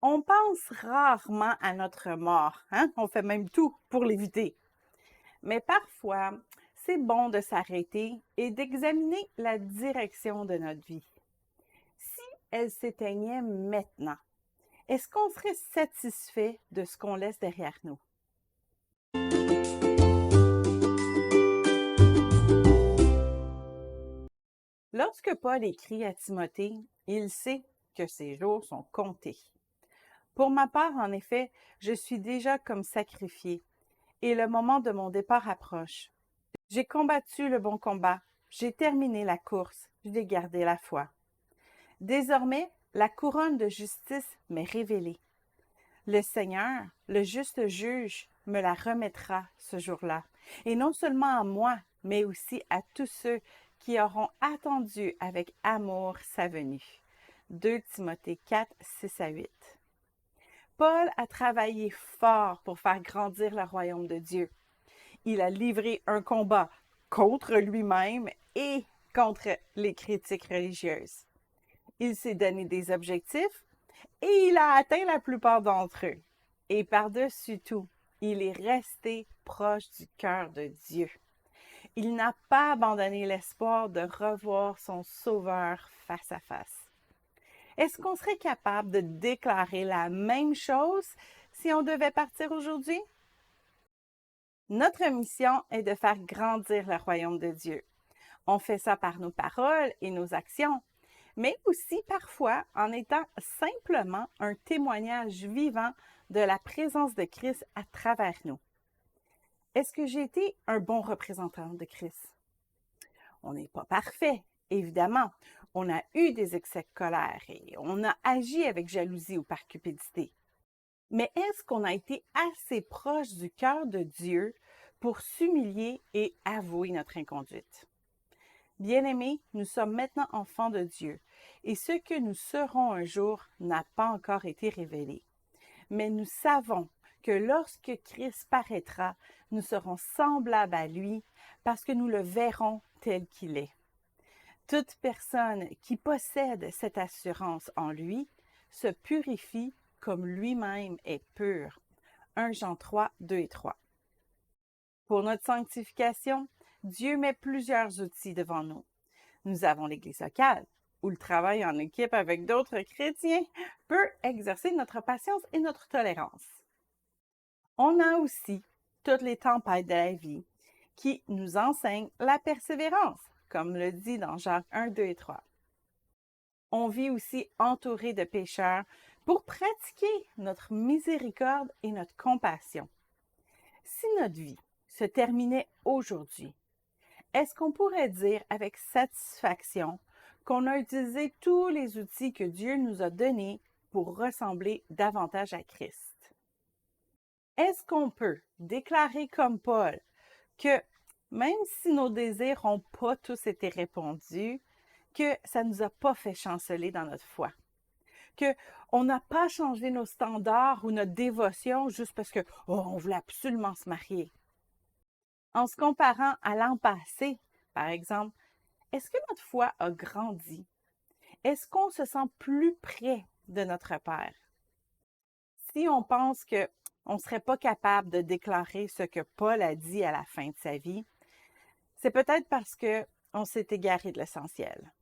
On pense rarement à notre mort, hein? On fait même tout pour l'éviter. Mais parfois, c'est bon de s'arrêter et d'examiner la direction de notre vie. Si elle s'éteignait maintenant, est-ce qu'on serait satisfait de ce qu'on laisse derrière nous? Lorsque Paul écrit à Timothée, il sait que ses jours sont comptés. Pour ma part, en effet, je suis déjà comme sacrifié et le moment de mon départ approche. J'ai combattu le bon combat, j'ai terminé la course, j'ai gardé la foi. Désormais, la couronne de justice m'est révélée. Le Seigneur, le juste juge, me la remettra ce jour-là, et non seulement à moi, mais aussi à tous ceux qui auront attendu avec amour sa venue. 2 Timothée 4, 6 à 8. Paul a travaillé fort pour faire grandir le royaume de Dieu. Il a livré un combat contre lui-même et contre les critiques religieuses. Il s'est donné des objectifs et il a atteint la plupart d'entre eux. Et par-dessus tout, il est resté proche du cœur de Dieu. Il n'a pas abandonné l'espoir de revoir son Sauveur face à face. Est-ce qu'on serait capable de déclarer la même chose si on devait partir aujourd'hui? Notre mission est de faire grandir le royaume de Dieu. On fait ça par nos paroles et nos actions, mais aussi parfois en étant simplement un témoignage vivant de la présence de Christ à travers nous. Est-ce que j'ai été un bon représentant de Christ? On n'est pas parfait, évidemment. On a eu des excès de colère et on a agi avec jalousie ou par cupidité. Mais est-ce qu'on a été assez proche du cœur de Dieu pour s'humilier et avouer notre inconduite? Bien-aimés, nous sommes maintenant enfants de Dieu, et ce que nous serons un jour n'a pas encore été révélé. Mais nous savons que lorsque Christ paraîtra, nous serons semblables à lui parce que nous le verrons tel qu'il est. Toute personne qui possède cette assurance en lui se purifie comme lui-même est pur. 1 Jean 3, 2 et 3. Pour notre sanctification, Dieu met plusieurs outils devant nous. Nous avons l'Église locale, où le travail en équipe avec d'autres chrétiens peut exercer notre patience et notre tolérance. On a aussi toutes les tempêtes de la vie qui nous enseignent la persévérance, comme le dit dans Jacques 1, 2 et 3. On vit aussi entouré de pécheurs pour pratiquer notre miséricorde et notre compassion. Si notre vie se terminait aujourd'hui, est-ce qu'on pourrait dire avec satisfaction qu'on a utilisé tous les outils que Dieu nous a donnés pour ressembler davantage à Christ? Est-ce qu'on peut déclarer comme Paul que même si nos désirs n'ont pas tous été répondus, que ça ne nous a pas fait chanceler dans notre foi? Qu'on n'a pas changé nos standards ou notre dévotion juste parce que on voulait absolument se marier? En se comparant à l'an passé, par exemple, est-ce que notre foi a grandi? Est-ce qu'on se sent plus près de notre Père? Si on pense qu'on ne serait pas capable de déclarer ce que Paul a dit à la fin de sa vie, c'est peut-être parce qu'on s'est égaré de l'essentiel.